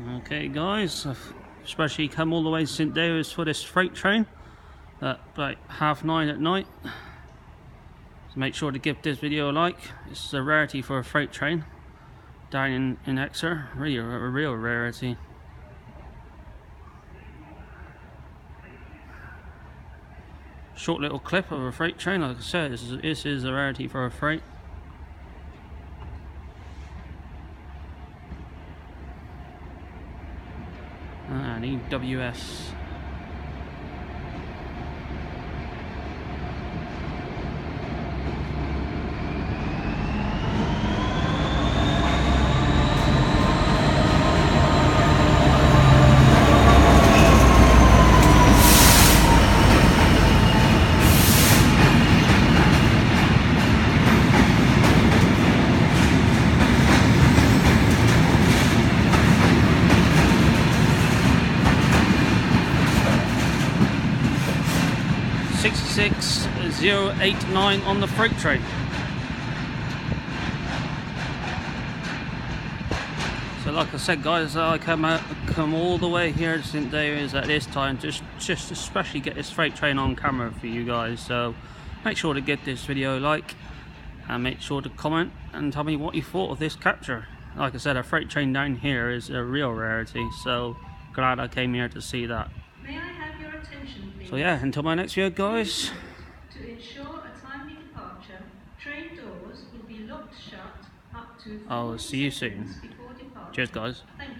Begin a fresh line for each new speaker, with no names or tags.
Okay guys, I've especially come all the way to St David's for this freight train at like 9:30 at night. So make sure to give this video a like. It's a rarity for a freight train down in Exeter, really a real rarity. Short little clip of a freight train, like I said, this is a rarity for a freight. An EWS. $66,089 on the freight train. So like I said guys, I come all the way here to St David's at this time just especially get this freight train on camera for you guys. So make sure to give this video a like and make sure to comment and tell me what you thought of this capture. Like I said, a freight train down here is a real rarity, so glad I came here to see that.
May I have your attention, please?
So yeah, until my next video guys.
To ensure a timely departure, train doors will be locked shut up to 4
I'll see you soon.
seconds before departure.
Cheers guys.
Thank you.